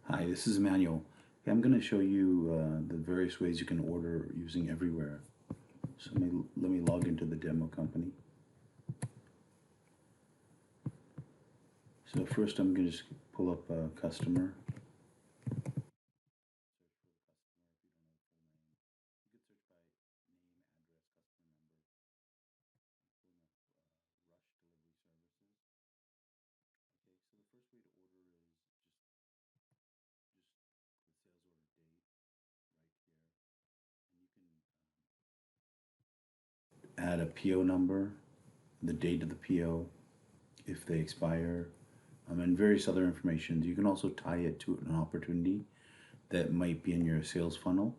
Hi, this is Emmanuel. Okay, I'm going to show you the various ways you can order using Everywhere. So let me log into the demo company. So first I'm going to just pull up a customer. Add a PO number, the date of the PO, if they expire, and various other information. You can also tie it to an opportunity that might be in your sales funnel.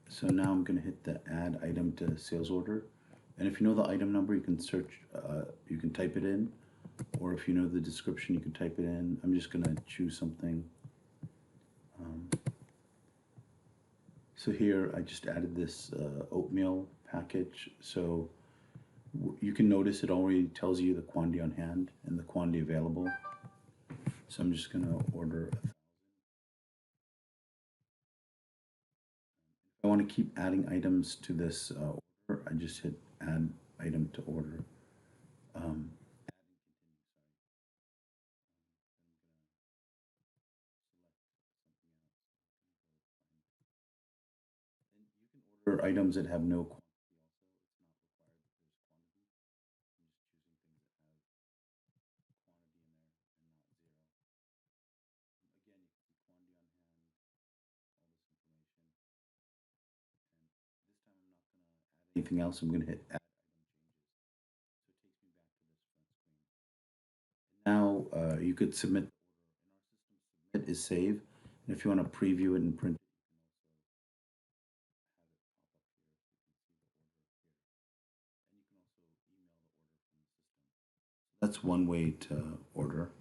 So now I'm going to hit the add item to sales order. And if you know the item number, you can search, you can type it in. Or if you know the description, you can type it in. I'm just going to choose something. So here I just added this oatmeal package. So you can notice it already tells you the quantity on hand and the quantity available. So I'm just going to order. If I want to keep adding items to this order, I just hit add item to order. Um, order items that have no quantity. Anything else, I'm going to hit add. Now you could submit. It is save. And if you want to preview it and print it, that's one way to order.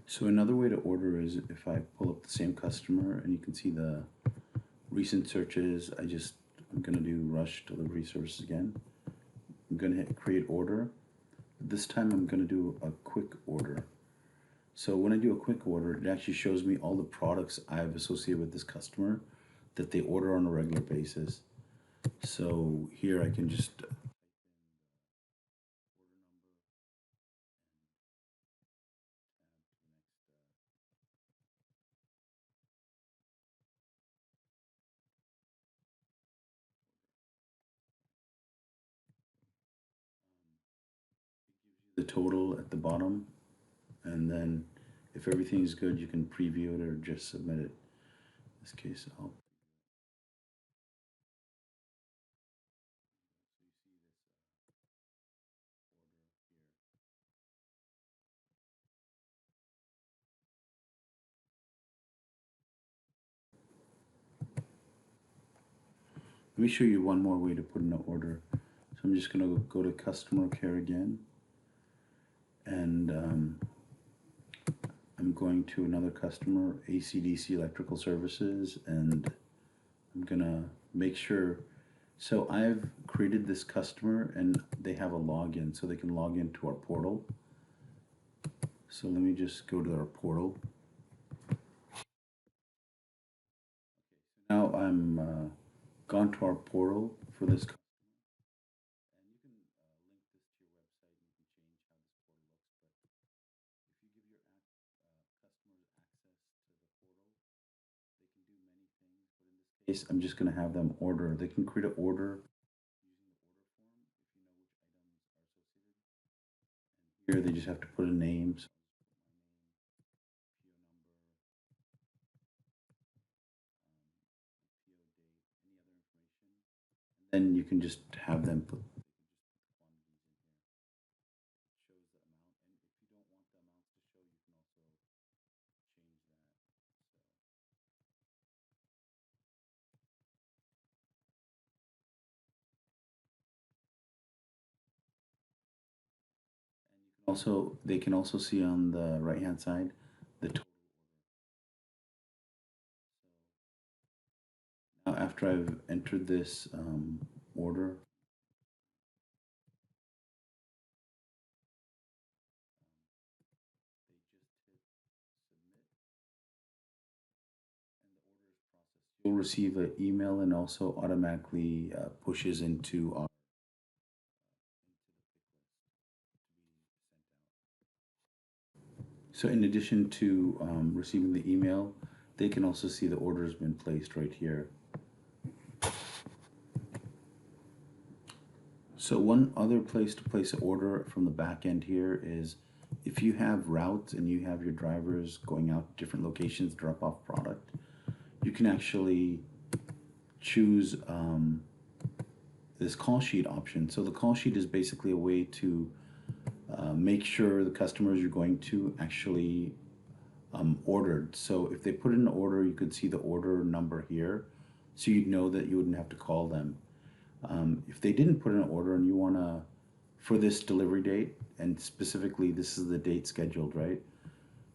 So another way to order is if I pull up the same customer and you can see the recent searches, I'm going to do rush delivery services again. I'm going to hit create order. This time I'm going to do a quick order. So when I do a quick order, it actually shows me all the products I've associated with this customer that they order on a regular basis. So here I can just the total at the bottom, and then if everything is good, you can preview it or just submit it. In this case, I'll let me show you one more way to put in an order. So I'm just going to go to customer care again, and I'm going to another customer, ACDC Electrical Services, and I'm going to make sure. So I've created this customer and they have a login, so they can log into our portal. So let me just go to our portal. Now I'm gone to our portal for this. I'm just going to have them order. They can create an order. Here they just have to put a name. So then you can just have them put. Also, they can also see on the right hand side the total. Now, after I've entered this order, You'll receive an email and also automatically pushes into our. So in addition to receiving the email, they can also see the order has been placed right here. So one other place to place an order from the back end here is if you have routes and you have your drivers going out to different locations to drop off product, you can actually choose this call sheet option. So the call sheet is basically a way to make sure the customers you're going to actually ordered. So if they put in an order, you could see the order number here, so you'd know that you wouldn't have to call them. If they didn't put in an order and you want to, for this delivery date, and specifically this is the date scheduled, right?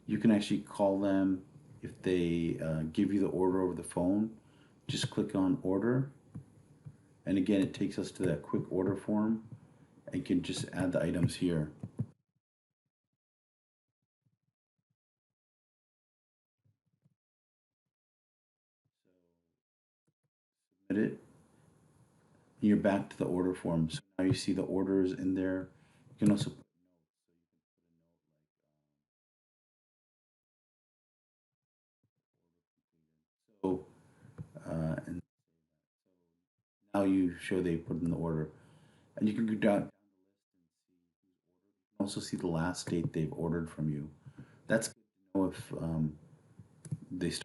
You can actually call them. If they give you the order over the phone, just click on order. And again, it takes us to that quick order form and you can just add the items here. Submit it. You're back to the order form. So now you see the orders in there. You can also put notes. And now you show they put in the order. And you can go down and also see the last date they've ordered from you. That's good to know if they stop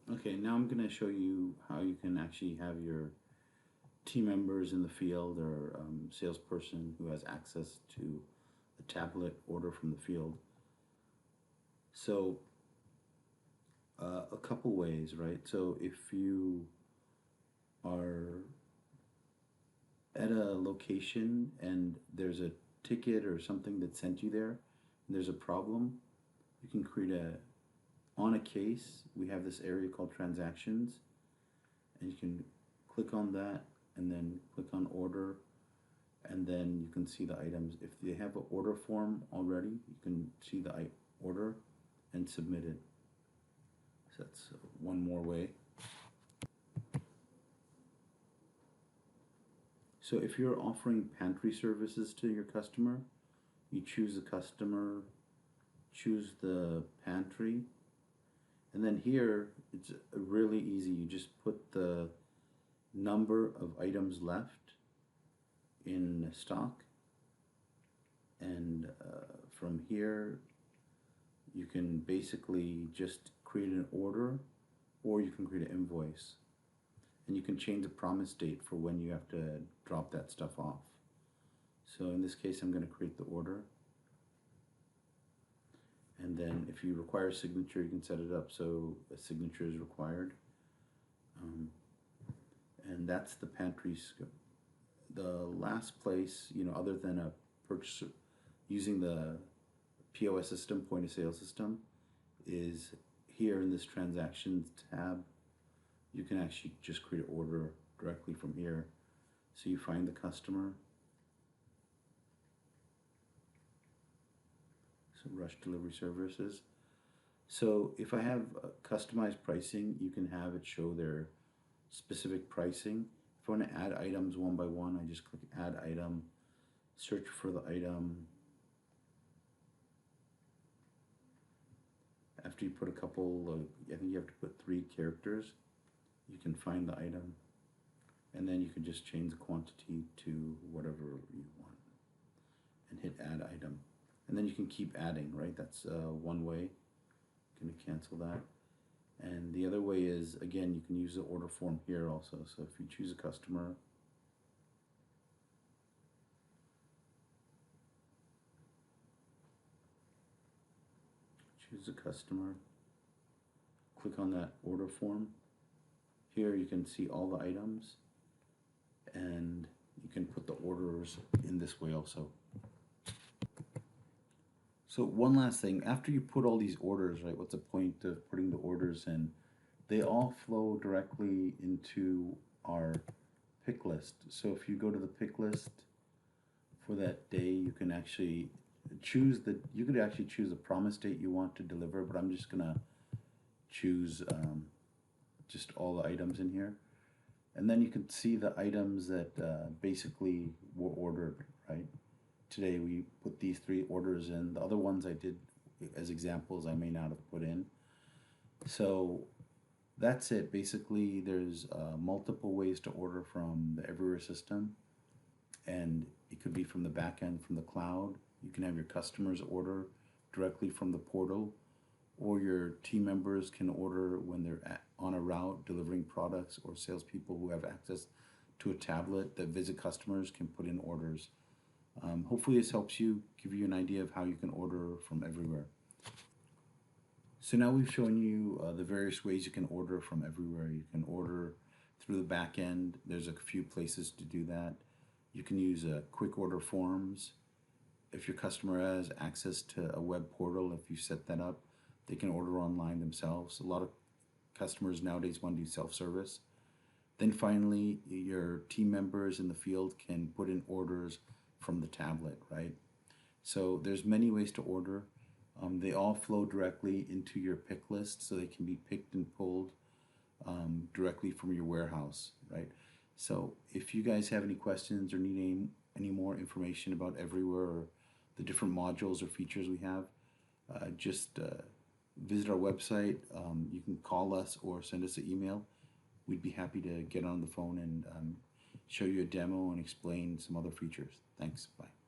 ordering. Okay, now I'm going to show you how you can actually have your team members in the field or salesperson who has access to a tablet order from the field. So a couple ways, right? So if you are at a location and there's a ticket or something that sent you there and there's a problem, you can create on a case, we have this area called transactions, and you can click on that and then click on order, and then you can see the items. If they have an order form already, you can see the order and submit it. So that's one more way. So if you're offering pantry services to your customer, you choose the customer, choose the pantry, and then here it's really easy. You just put the number of items left in stock, and from here you can basically just create an order, or you can create an invoice, and you can change the promise date for when you have to drop that stuff off. So in this case, I'm going to create the order, and then if you require a signature, you can set it up so a signature is required. And that's the pantry scope. The last place, other than a purchase using the POS system, point of sale system, is here in this transactions tab. You can actually just create an order directly from here. So you find the customer. So rush delivery services. So if I have customized pricing, you can have it show their specific pricing. If I want to add items one by one, I just click add item, search for the item. After you put a couple, I think you have to put 3 characters, you can find the item, and then you can just change the quantity to whatever you want and hit add item. And then you can keep adding, right? That's one way. I'm going to cancel that. And the other way is, again, you can use the order form here also. So if you choose a customer, click on that order form. Here you can see all the items, and you can put the orders in this way also. So one last thing, after you put all these orders, right, what's the point of putting the orders in? They all flow directly into our pick list. So if you go to the pick list for that day, you can actually you could actually choose the promise date you want to deliver, but I'm just gonna choose just all the items in here. And then you can see the items that basically were ordered, right? Today we put these 3 orders in. The other ones I did as examples I may not have put in. So that's it. Basically, there's multiple ways to order from the Everywhere system, and it could be from the backend, from the cloud. You can have your customers order directly from the portal, or your team members can order when they're on a route delivering products, or salespeople who have access to a tablet that visit customers can put in orders. Hopefully this helps you, give you an idea of how you can order from everywhere. So now we've shown you the various ways you can order from everywhere. You can order through the back end. There's a few places to do that. You can use quick order forms. If your customer has access to a web portal, if you set that up, they can order online themselves. A lot of customers nowadays want to do self-service. Then finally, your team members in the field can put in orders from the tablet, right? So there's many ways to order. They all flow directly into your pick list, so they can be picked and pulled directly from your warehouse, right? So if you guys have any questions or need any more information about Everywhere or the different modules or features we have, just visit our website. You can call us or send us an email. We'd be happy to get on the phone and show you a demo and explain some other features. Thanks. Bye.